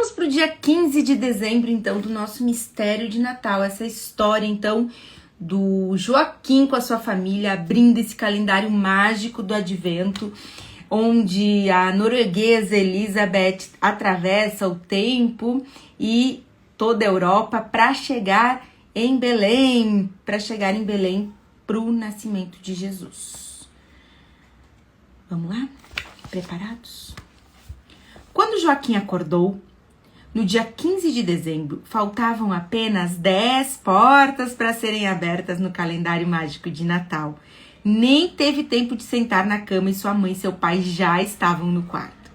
Vamos para o dia 15 de dezembro, então, do nosso mistério de Natal. Essa história, então, do Joaquim com a sua família, abrindo esse calendário mágico do Advento, onde a norueguesa Elizabeth atravessa o tempo e toda a Europa para chegar em Belém, para o nascimento de Jesus. Vamos lá? Preparados? Quando Joaquim acordou, no dia 15 de dezembro, faltavam apenas 10 portas para serem abertas no calendário mágico de Natal. Nem teve tempo de sentar na cama e sua mãe e seu pai já estavam no quarto.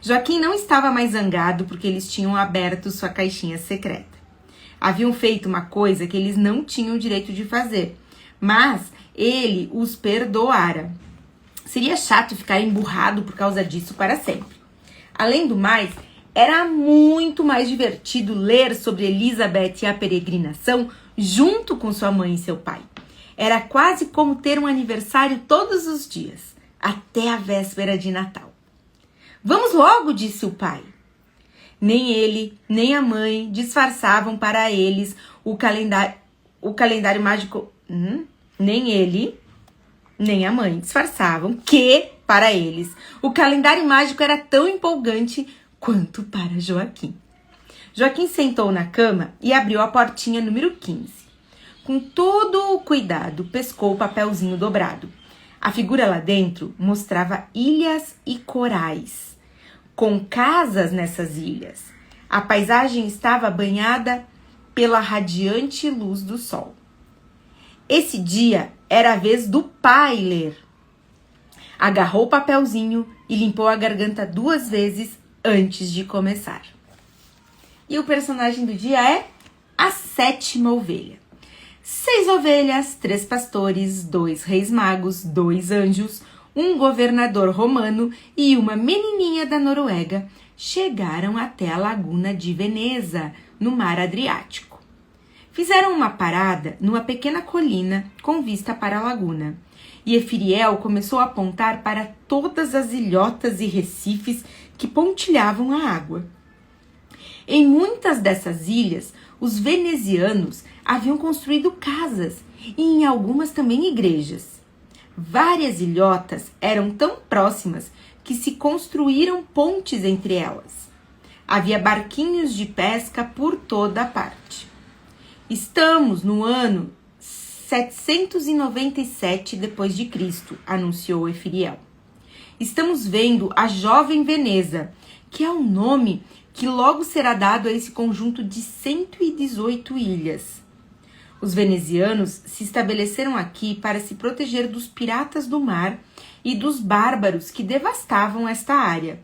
Joaquim não estava mais zangado porque eles tinham aberto sua caixinha secreta. Haviam feito uma coisa que eles não tinham o direito de fazer, mas ele os perdoara. Seria chato ficar emburrado por causa disso para sempre. Além do mais, era muito mais divertido ler sobre Elizabeth e a peregrinação junto com sua mãe e seu pai. Era quase como ter um aniversário todos os dias, até a véspera de Natal. Vamos logo, disse o pai. Nem ele, nem a mãe disfarçavam para eles o calendário mágico. Nem ele, nem a mãe disfarçavam que, para eles, o calendário mágico era tão empolgante quanto para Joaquim. Joaquim sentou na cama e abriu a portinha número 15. Com todo o cuidado, pescou o papelzinho dobrado. A figura lá dentro mostrava ilhas e corais, com casas nessas ilhas. A paisagem estava banhada pela radiante luz do sol. Esse dia era a vez do pai ler. Agarrou o papelzinho e limpou a garganta 2 vezes antes de começar. E o personagem do dia é a 7ª ovelha. 6 ovelhas, 3 pastores, 2 reis magos, 2 anjos, um governador romano e uma menininha da Noruega chegaram até a laguna de Veneza, no mar Adriático. Fizeram uma parada numa pequena colina com vista para a laguna. E Efiriel começou a apontar para todas as ilhotas e recifes que pontilhavam a água. Em muitas dessas ilhas, os venezianos haviam construído casas e em algumas também igrejas. Várias ilhotas eram tão próximas que se construíram pontes entre elas. Havia barquinhos de pesca por toda a parte. Estamos no ano 797 d.C., anunciou Efiriel. Estamos vendo a jovem Veneza, que é o nome que logo será dado a esse conjunto de 118 ilhas. Os venezianos se estabeleceram aqui para se proteger dos piratas do mar e dos bárbaros que devastavam esta área.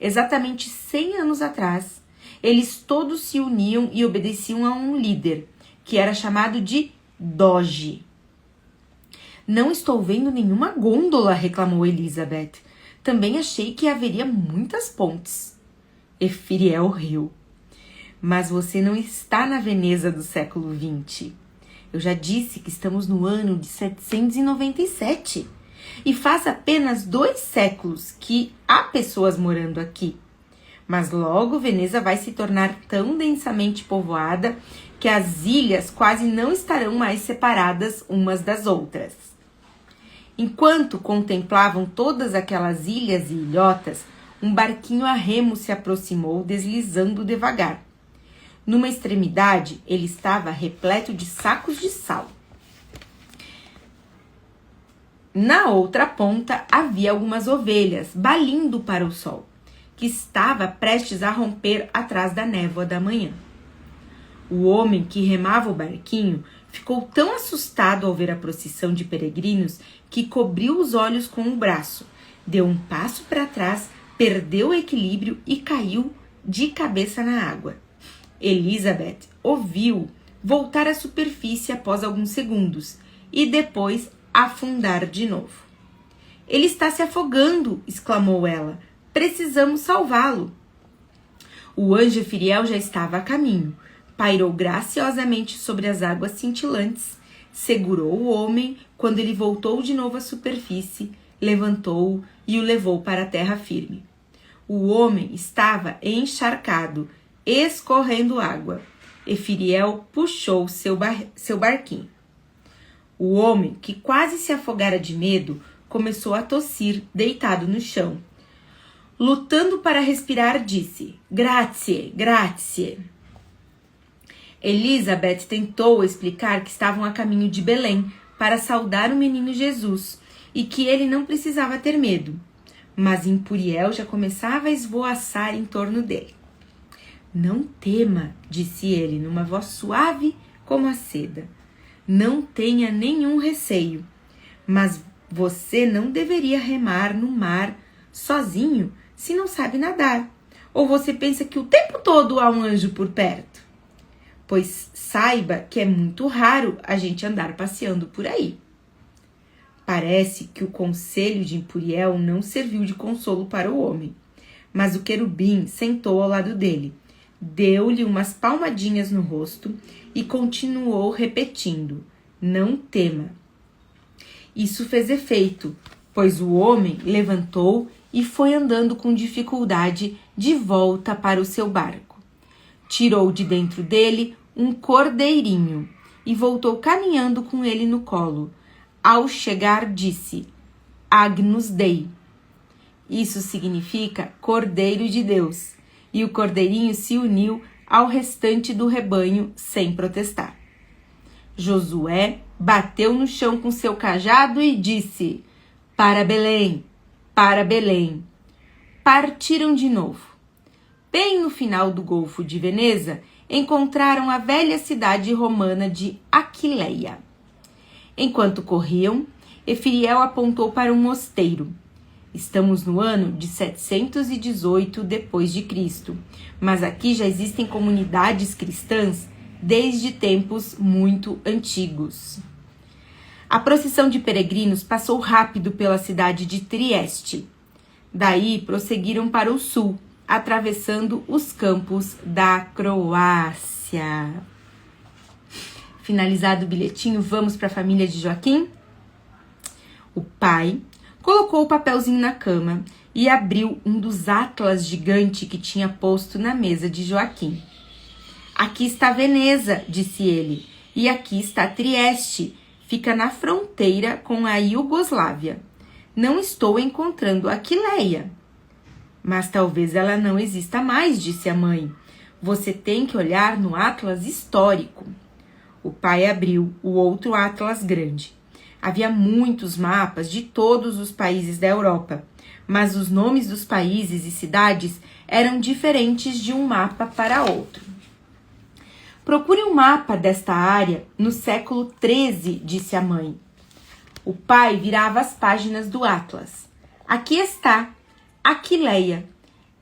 Exatamente 100 anos atrás, eles todos se uniam e obedeciam a um líder, que era chamado de Doge. Não estou vendo nenhuma gôndola, reclamou Elizabeth. Também achei que haveria muitas pontes. Efiriel riu. Mas você não está na Veneza do século XX. Eu já disse que estamos no ano de 797. E faz apenas 2 séculos que há pessoas morando aqui. Mas logo Veneza vai se tornar tão densamente povoada que as ilhas quase não estarão mais separadas umas das outras. Enquanto contemplavam todas aquelas ilhas e ilhotas, um barquinho a remo se aproximou, deslizando devagar. Numa extremidade, ele estava repleto de sacos de sal. Na outra ponta, havia algumas ovelhas, balindo para o sol, que estava prestes a romper atrás da névoa da manhã. O homem que remava o barquinho ficou tão assustado ao ver a procissão de peregrinos que cobriu os olhos com o braço, deu um passo para trás, perdeu o equilíbrio e caiu de cabeça na água. Elizabeth ouviu voltar à superfície após alguns segundos e depois afundar de novo. Ele está se afogando, exclamou ela. Precisamos salvá-lo. O anjo Efiriel já estava a caminho. Pairou graciosamente sobre as águas cintilantes, segurou o homem quando ele voltou de novo à superfície, levantou-o e o levou para a terra firme. O homem estava encharcado escorrendo água. Efiriel puxou seu barquinho. O homem, que quase se afogara de medo, começou a tossir, deitado no chão. Lutando para respirar, disse: "Grazie, grazie." Elizabeth tentou explicar que estavam a caminho de Belém para saudar o menino Jesus e que ele não precisava ter medo. Mas Impuriel já começava a esvoaçar em torno dele. "Não tema", disse ele numa voz suave como a seda. "Não tenha nenhum receio. Mas você não deveria remar no mar sozinho se não sabe nadar. Ou você pensa que o tempo todo há um anjo por perto? Pois saiba que é muito raro a gente andar passeando por aí." Parece que o conselho de Impuriel não serviu de consolo para o homem, mas o querubim sentou ao lado dele, deu-lhe umas palmadinhas no rosto e continuou repetindo: "Não tema." Isso fez efeito, pois o homem levantou e foi andando com dificuldade de volta para o seu barco. Tirou de dentro dele um cordeirinho e voltou caminhando com ele no colo. Ao chegar, disse: "Agnus Dei." Isso significa Cordeiro de Deus, e o cordeirinho se uniu ao restante do rebanho sem protestar. Josué bateu no chão com seu cajado e disse: "Para Belém, para Belém." Partiram de novo. Bem no final do Golfo de Veneza, encontraram a velha cidade romana de Aquileia. Enquanto corriam, Efiriel apontou para um mosteiro. Estamos no ano de 718 depois de Cristo, mas aqui já existem comunidades cristãs desde tempos muito antigos. A procissão de peregrinos passou rápido pela cidade de Trieste. Daí prosseguiram para o sul, atravessando os campos da Croácia. Finalizado o bilhetinho, vamos para a família de Joaquim? O pai colocou o papelzinho na cama e abriu um dos atlas gigante que tinha posto na mesa de Joaquim. "Aqui está Veneza", disse ele, "e aqui está Trieste, fica na fronteira com a Iugoslávia. Não estou encontrando Aquileia." "Mas talvez ela não exista mais", disse a mãe. "Você tem que olhar no atlas histórico." O pai abriu o outro atlas grande. Havia muitos mapas de todos os países da Europa, mas os nomes dos países e cidades eram diferentes de um mapa para outro. "Procure um mapa desta área no século XIII", disse a mãe. O pai virava as páginas do atlas. "Aqui está, Aquileia."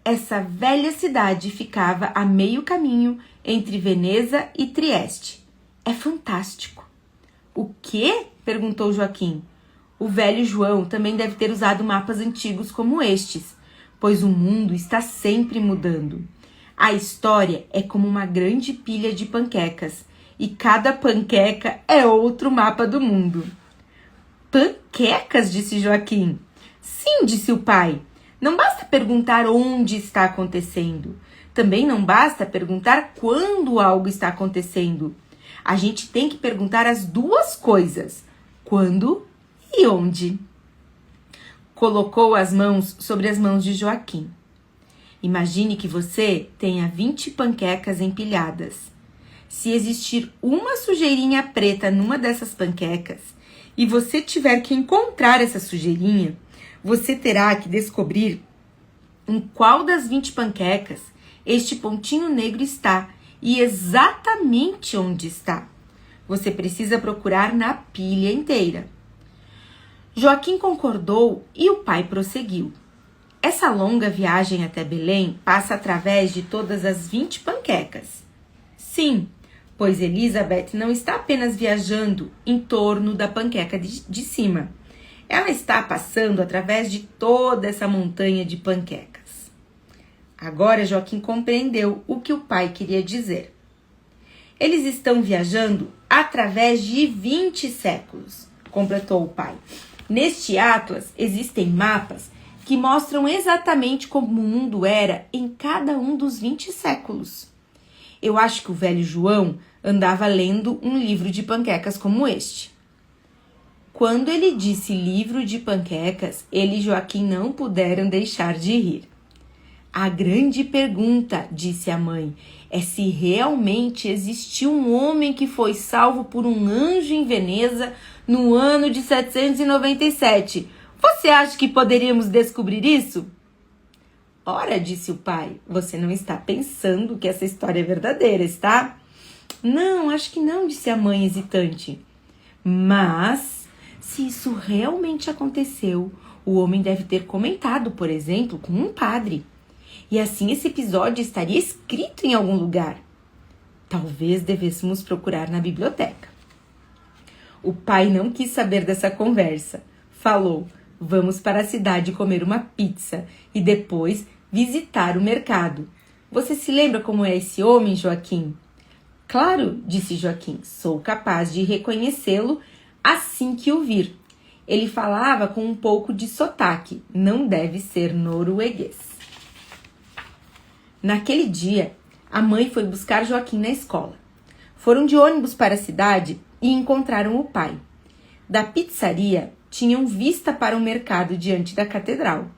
Essa velha cidade ficava a meio caminho entre Veneza e Trieste. "É fantástico." "O quê?" perguntou Joaquim. O velho João também deve ter usado mapas antigos como estes, pois o mundo está sempre mudando. A história é como uma grande pilha de panquecas, e cada panqueca é outro mapa do mundo. "Panquecas?" disse Joaquim. "Sim", disse o pai. "Não basta perguntar onde está acontecendo. Também não basta perguntar quando algo está acontecendo. A gente tem que perguntar as duas coisas: quando e onde." Colocou as mãos sobre as mãos de Joaquim. Imagine que você tenha 20 panquecas empilhadas. Se existir uma sujeirinha preta numa dessas panquecas e você tiver que encontrar essa sujeirinha, você terá que descobrir em qual das 20 panquecas este pontinho negro está e exatamente onde está. Você precisa procurar na pilha inteira. Joaquim concordou e o pai prosseguiu. Essa longa viagem até Belém passa através de todas as 20 panquecas. Sim, pois Elizabeth não está apenas viajando em torno da panqueca de cima. Ela está passando através de toda essa montanha de panquecas. Agora Joaquim compreendeu o que o pai queria dizer. Eles estão viajando através de 20 séculos, completou o pai. Neste atlas existem mapas que mostram exatamente como o mundo era em cada um dos 20 séculos. Eu acho que o velho João andava lendo um livro de panquecas como este. Quando ele disse livro de panquecas, ele e Joaquim não puderam deixar de rir. A grande pergunta, disse a mãe, é se realmente existiu um homem que foi salvo por um anjo em Veneza no ano de 797. Você acha que poderíamos descobrir isso? Ora, disse o pai, você não está pensando que essa história é verdadeira, está? Não, acho que não, disse a mãe hesitante. Mas, se isso realmente aconteceu, o homem deve ter comentado, por exemplo, com um padre. E assim esse episódio estaria escrito em algum lugar. Talvez devêssemos procurar na biblioteca. O pai não quis saber dessa conversa. Falou, vamos para a cidade comer uma pizza e depois visitar o mercado. Você se lembra como é esse homem, Joaquim? Claro, disse Joaquim, sou capaz de reconhecê-lo assim que o vir. Ele falava com um pouco de sotaque, não deve ser norueguês. Naquele dia, a mãe foi buscar Joaquim na escola. Foram de ônibus para a cidade e encontraram o pai. Da pizzaria, tinham vista para o mercado diante da catedral.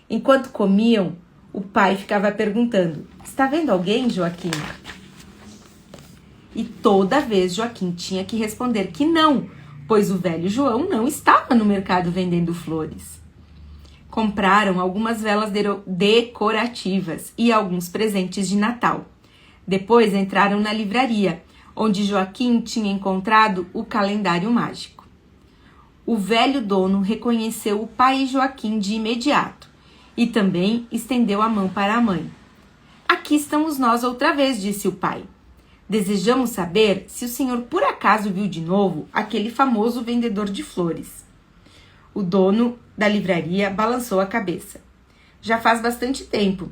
Enquanto comiam, o pai ficava perguntando, está vendo alguém, Joaquim? E toda vez Joaquim tinha que responder que não, pois o velho João não estava no mercado vendendo flores. Compraram algumas velas decorativas e alguns presentes de Natal. Depois entraram na livraria, onde Joaquim tinha encontrado o calendário mágico. O velho dono reconheceu o pai e Joaquim de imediato e também estendeu a mão para a mãe. Aqui estamos nós outra vez, disse o pai. Desejamos saber se o senhor por acaso viu de novo aquele famoso vendedor de flores. O dono da livraria balançou a cabeça. Já faz bastante tempo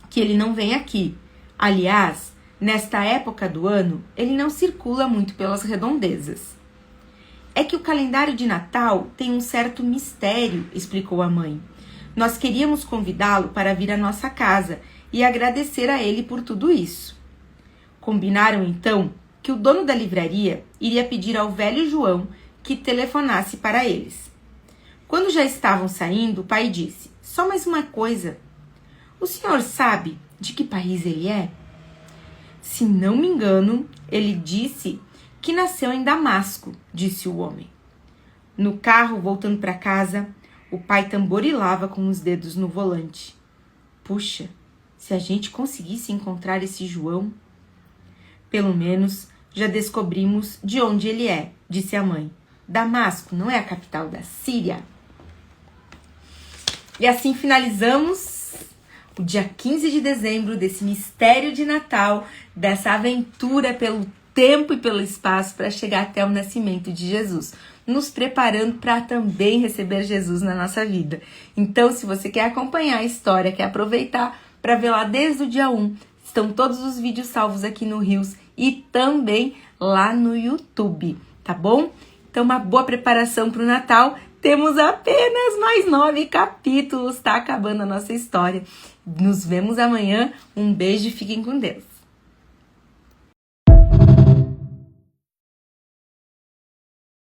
que ele não vem aqui. Aliás, nesta época do ano, ele não circula muito pelas redondezas. É que o calendário de Natal tem um certo mistério, explicou a mãe. Nós queríamos convidá-lo para vir à nossa casa e agradecer a ele por tudo isso. Combinaram então que o dono da livraria iria pedir ao velho João que telefonasse para eles. Quando já estavam saindo, o pai disse, só mais uma coisa. O senhor sabe de que país ele é? Se não me engano, ele disse que nasceu em Damasco, disse o homem. No carro, voltando para casa, o pai tamborilava com os dedos no volante. Puxa, se a gente conseguisse encontrar esse João... Pelo menos já descobrimos de onde ele é, disse a mãe. Damasco não é a capital da Síria? E assim finalizamos o dia 15 de dezembro desse mistério de Natal, dessa aventura pelo tempo e pelo espaço para chegar até o nascimento de Jesus, nos preparando para também receber Jesus na nossa vida. Então, se você quer acompanhar a história, quer aproveitar para ver lá desde o dia 1, estão todos os vídeos salvos aqui no Reels e também lá no YouTube, tá bom? Então, uma boa preparação para o Natal. Temos apenas mais 9 capítulos, tá acabando a nossa história. Nos vemos amanhã. Um beijo e fiquem com Deus.